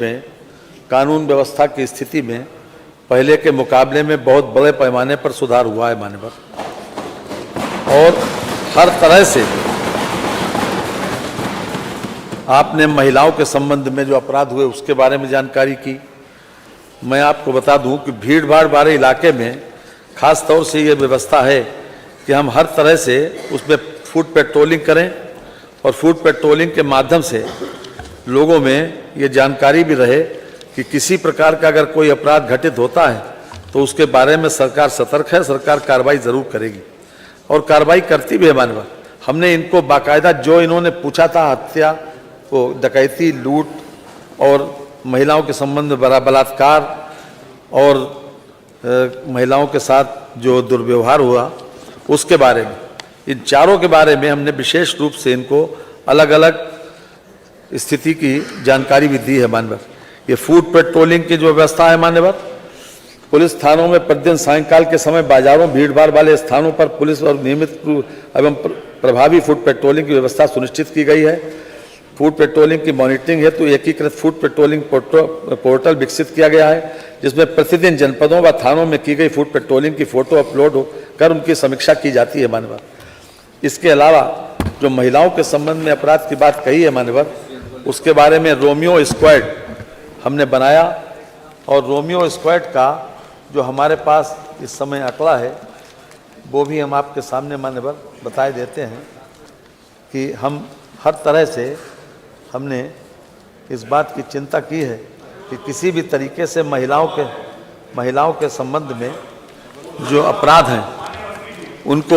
में कानून व्यवस्था की स्थिति में पहले के मुकाबले में बहुत बड़े पैमाने पर सुधार हुआ है माननीय, और हर तरह से आपने महिलाओं के संबंध में जो अपराध हुए उसके बारे में जानकारी की। मैं आपको बता दूं कि भीड़ भाड़ वाले इलाके में खास तौर से ये व्यवस्था है कि हम हर तरह से उसमें फुट पेट्रोलिंग करें और फुट पेट्रोलिंग के माध्यम से लोगों में ये जानकारी भी रहे कि किसी प्रकार का अगर कोई अपराध घटित होता है तो उसके बारे में सरकार सतर्क है, सरकार कार्रवाई ज़रूर करेगी और कार्रवाई करती भी है माननीय। हमने इनको बाकायदा जो इन्होंने पूछा था हत्या, वो डकैती, लूट और महिलाओं के संबंध में बलात्कार और महिलाओं के साथ जो दुर्व्यवहार हुआ उसके बारे में, इन चारों के बारे में हमने विशेष रूप से इनको अलग अलग स्थिति की जानकारी भी दी है माननीय। ये फूड पेट्रोलिंग की जो व्यवस्था है माननीय, पुलिस थानों में प्रतिदिन सायंकाल के समय बाजारों, भीड़ भाड़ वाले स्थानों पर पुलिस और नियमित एवं प्रभावी फूड पेट्रोलिंग की व्यवस्था सुनिश्चित की गई है। फूड पेट्रोलिंग की मॉनिटरिंग हेतु तो एकीकृत फूड पेट्रोलिंग पोर्टल विकसित किया गया है, जिसमें प्रतिदिन जनपदों व थानों में की गई फूड पेट्रोलिंग की फोटो अपलोड कर उनकी समीक्षा की जाती है माननीय। इसके अलावा जो महिलाओं के संबंध में अपराध की बात कही है माननीय, उसके बारे में रोमियो स्क्वाड हमने बनाया और रोमियो स्क्वाड का जो हमारे पास इस समय आंकड़ा है वो भी हम आपके सामने माननीय बताए देते हैं कि हम हर तरह से हमने इस बात की चिंता की है कि किसी भी तरीके से महिलाओं के संबंध में जो अपराध हैं उनको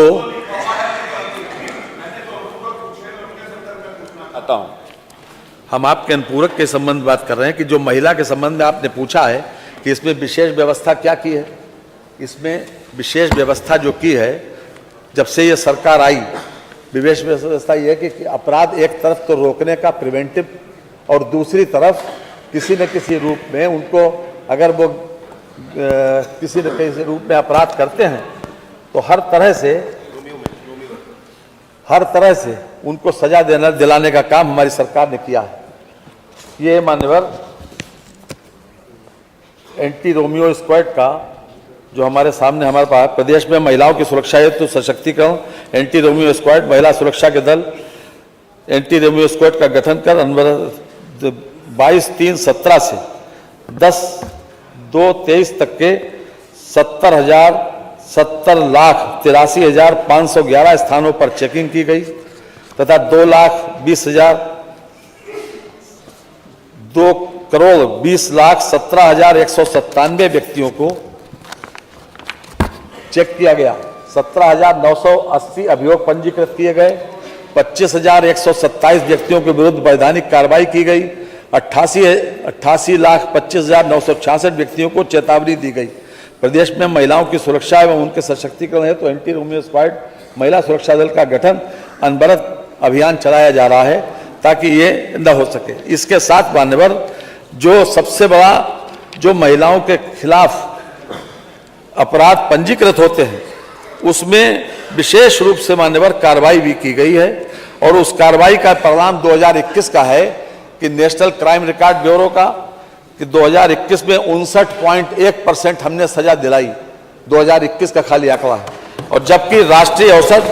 हम आपके अनुपूरक के संबंध में बात कर रहे हैं कि जो महिला के संबंध में आपने पूछा है कि इसमें विशेष व्यवस्था क्या की है। इसमें विशेष व्यवस्था जो की है जब से ये सरकार आई, विशेष व्यवस्था ये है कि अपराध एक तरफ तो रोकने का प्रिवेंटिव और दूसरी तरफ किसी न किसी रूप में उनको अगर वो किसी न किसी रूप में अपराध करते हैं तो हर तरह से उनको सजा दिलाने का काम हमारी सरकार ने किया है। ये मान्यवर एंटी रोमियो स्क्वाड का जो हमारे सामने हमारे पास प्रदेश में महिलाओं की सुरक्षा हेतु सशक्तिकरण एंटी रोमियो स्क्वाड महिला सुरक्षा के दल एंटी रोमियो स्क्वाड का गठन कर 22/3/17 से 10/2/23 तक के 70,83,511 स्थानों पर चेकिंग की गई तथा 2,20,17,197 व्यक्तियों को चेक किया गया। 17,980 अभियोग पंजीकृत किए गए। 25,127 व्यक्तियों के विरुद्ध वैधानिक कार्रवाई की गई। 88,25,966 व्यक्तियों को चेतावनी दी गई। प्रदेश में महिलाओं की सुरक्षा एवं उनके सशक्तिकरण है तो एंटी रोमियो स्क्वाड महिला सुरक्षा दल का गठन अनवरत अभियान चलाया जा रहा है ताकि ये न हो सके। इसके साथ मान्यवर जो सबसे बड़ा जो महिलाओं के खिलाफ अपराध पंजीकृत होते हैं उसमें विशेष रूप से मान्यवर कार्रवाई भी की गई है और उस कार्रवाई का परिणाम 2021 का है कि नेशनल क्राइम रिकॉर्ड ब्यूरो का कि 2021 में 59.1% हमने सजा दिलाई। 2021 का खाली आंकड़ा है और जबकि राष्ट्रीय औसत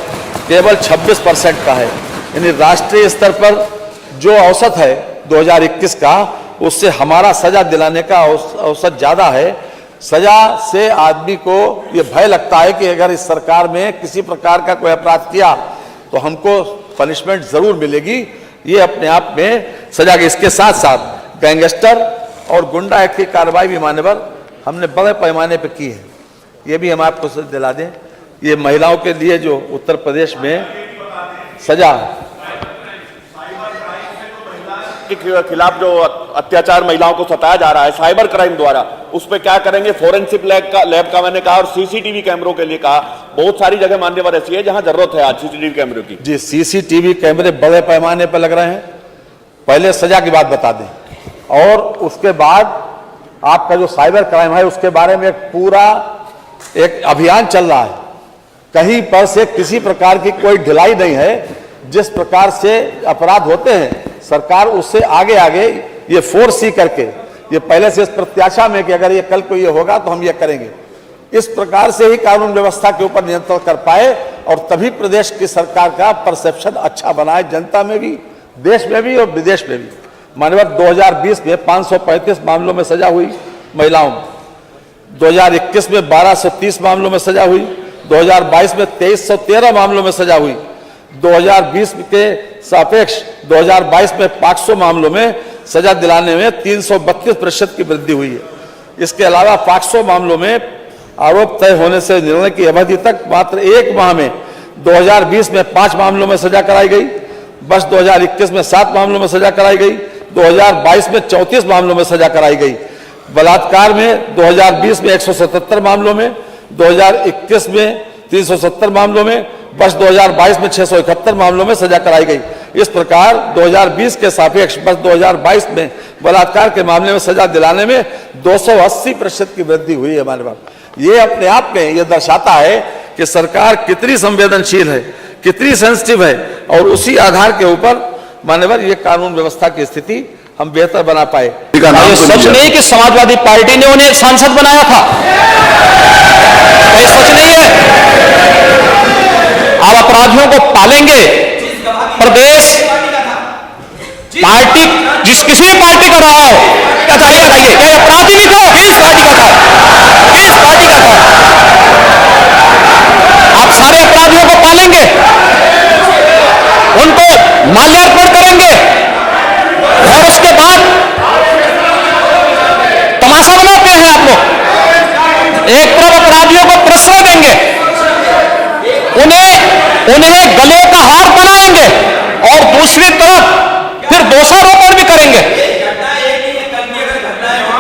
केवल 26% का है। यानी राष्ट्रीय स्तर पर जो औसत है 2021 का उससे हमारा सजा दिलाने का औसत ज़्यादा है। सजा से आदमी को ये भय लगता है कि अगर इस सरकार में किसी प्रकार का कोई अपराध किया तो हमको पनिशमेंट ज़रूर मिलेगी। ये अपने आप में सजा के इसके साथ साथ गैंगस्टर और गुंडा एक्ट की कार्रवाई भी मान्यवर हमने बड़े पैमाने पर की है। ये भी हम आपको दिला दें, ये महिलाओं के लिए जो उत्तर प्रदेश में सजा के खिलाफ जो अत्याचार महिलाओं को सताया जा रहा है साइबर क्राइम द्वारा, उस पर क्या करेंगे। फोरेंसिक लैब का मैंने कहा और सीसीटीवी कैमरों के लिए कहा। बहुत सारी जगह मान्यवर ऐसी है जहां जरूरत है आज सीसीटीवी कैमरों की। जी, सीसीटीवी कैमरे बड़े पैमाने पर लग रहे हैं। पहले सजा की बात बता दें और उसके बाद आपका जो साइबर क्राइम है उसके बारे में पूरा एक अभियान चल रहा है। कहीं पर से किसी प्रकार की कोई ढिलाई नहीं है। जिस प्रकार से अपराध होते हैं सरकार उससे आगे आगे ये फोर्स सी करके, ये पहले से इस प्रत्याशा में कि अगर ये कल को ये होगा तो हम ये करेंगे, इस प्रकार से ही कानून व्यवस्था के ऊपर नियंत्रण कर पाए और तभी प्रदेश की सरकार का परसेप्शन अच्छा बनाए, जनता में भी, देश में भी और विदेश में भी। माननीय 2020 में 535 मामलों में सजा हुई महिलाओं में, 2021 में 1230 मामलों में सजा हुई, 2022 में 2313 मामलों में सजा हुई, 2020 के सापेक्ष 2022 में 500 मामलों में सजा दिलाने में 332% की वृद्धि हुई है। इसके अलावा 500 मामलों में आरोप तय होने से निर्णय की अवधि तक मात्र एक माह में 2020 में 5 मामलों में सजा कराई गई, वर्ष 2021 में 7 मामलों में सजा कराई गई, 2022 में 34 मामलों में सजा कराई गई। बलात्कार में 2020 में 177 मामलों में, 2021 में 370 मामलों में, वर्ष 2022 में 671 मामलों में सजा कराई गई। इस प्रकार 2020 के सापेक्ष वर्ष 2022 में बलात्कार के मामले में सजा दिलाने में 280% की वृद्धि हुई है। हमारे पास ये अपने आप में ये दर्शाता है कि सरकार कितनी संवेदनशील है, कितनी सेंसिटिव है, और उसी आधार के ऊपर मान्यवर ये कानून व्यवस्था की स्थिति हम बेहतर बना पाए। ये सच नहीं कि समाजवादी पार्टी ने उन्हें सांसद बनाया था, ये सच नहीं है। आप अपराधियों को पालेंगे, प्रदेश पार्टी जिस किसी भी पार्टी का रहा हो, अच्छा ये बताइए क्या अपराधी भी था, किस पार्टी का था, किस पार्टी का था? आप सारे अपराधियों को पालेंगे, उनको माल्यार्पण करेंगे और उसके बाद तमाशा बनाते हैं आप लोग। एक तरफ अपराधियों को प्रश्रय देंगे, उन्हें गले का हार बनाएंगे और दूसरी तरफ फिर दोषारोपण भी करेंगे।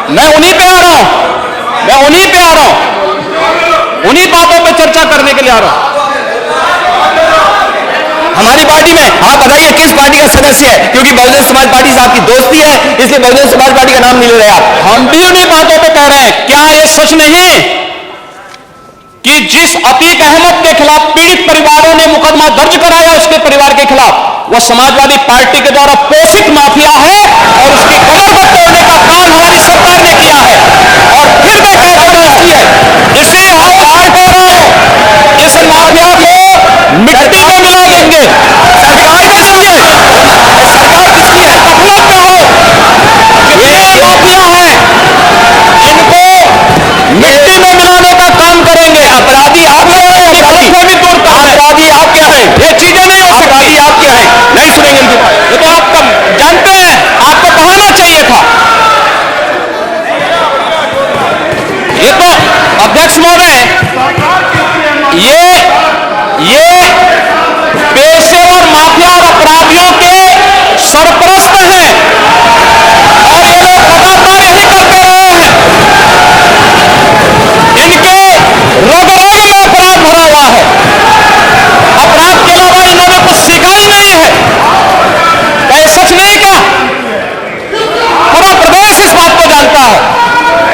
मैं उन्हीं पे आ रहा हूं, उन्हीं बातों पे चर्चा करने के लिए आ रहा हूं। हमारी पार्टी में आप बताइए किस पार्टी का सदस्य है, क्योंकि बहुजन समाज पार्टी से आपकी दोस्ती है इसलिए बहुजन समाज पार्टी का नाम नहीं ले रहे आप। हम भी उन्हीं बातों पे कह रहे हैं। क्या ये सच नहीं कि जिस अतीक अहमद के खिलाफ पीड़ित परिवारों ने मुकदमा दर्ज कराया उसके परिवार के खिलाफ, वह समाजवादी पार्टी के द्वारा पोषित माफिया है और उसकी कमर को तोड़ने का काम हमारी सरकार ने किया है और फिर मैं कह रहा हूं इसलिए हम बाहर कह रहा हूं इस माफिया को मिट्टी में मिला देंगे। सरकार किसकी है? सरकार किसकी है? गफलत में हो, ये माफिया है, इनको मिट्टी में मिलाने का काम करेंगे। अपराधी आप लोग हैं, अपराधी को भी दूर कर, अपराधी आप क्या है? ये चीजें नहीं हो सकती। अपराधी आप क्या है? नहीं सुनेंगे इनकी बात। ये तो आप कब जानते हैं, आपको कहना चाहिए था। ये तो अध्यक्ष महोदय, ये पेशेवर माफिया और अपराधियों के सरपरस्त हैं और ये लोग लगातार यही करते रहे हैं। इनके रग-रग में अपराध भरा हुआ है, अपराध के अलावा इन्होंने कुछ सीखा ही नहीं है। क्या ये सच नहीं? क्या पूरा प्रदेश इस बात को जानता है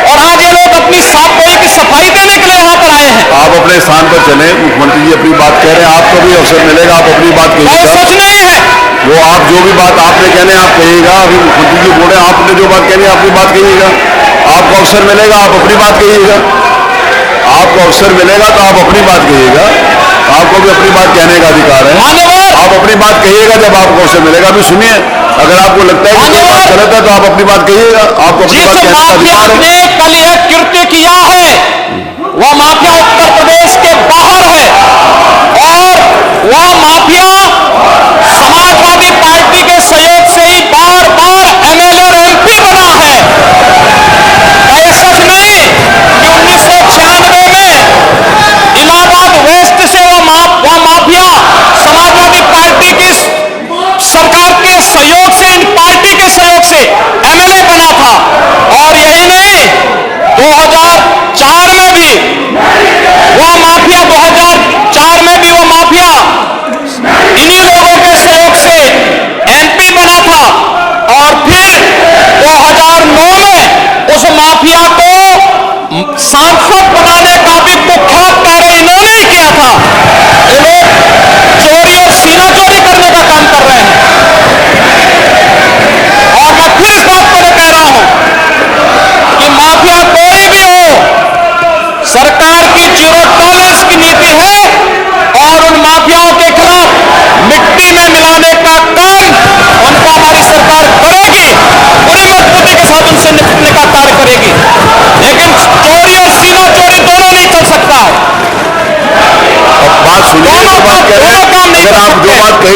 और आज ये लोग अपनी साफ गोई की सफाई देने के लिए यहां पर आए हैं। आप अपने स्थान पर चले, मुख्यमंत्री जी अपनी बात कह रहे हैं, आपको भी अवसर मिलेगा, आप अपनी बात कहिएगा। सच नहीं है वो आप जो भी बात आपने कहने आप कहिएगा। अभी मुख्यमंत्री जी बोले आपने जो बात कहनी अपनी बात कहिएगा, आपको अवसर मिलेगा आप अपनी बात कहिएगा, आपको अवसर मिलेगा तो आप अपनी बात कहिएगा। आपको भी अपनी बात कहने का अधिकार है, आप अपनी बात कहिएगा जब आपको अवसर मिलेगा। अभी सुनिए, अगर आपको लगता है कि बात गलत है तो आप अपनी बात कहिएगा, आपको अपनी बात कहने का अधिकार है। ने कल यह कृत्य किया है वह माफिया उत्तर प्रदेश के बाहर है और वह माफिया समाजवादी पार्टी के सहयोग से ही बार बार एमएलए और एमपी बना है। क्या सच नहीं कि 1996 में इलाहाबाद वेस्ट से वह माफिया समाजवादी पार्टी की सरकार के सहयोग से, इन पार्टी के सहयोग से एमएलए बना था। और यही नहीं, 2004 में भी वह माफिया बात कही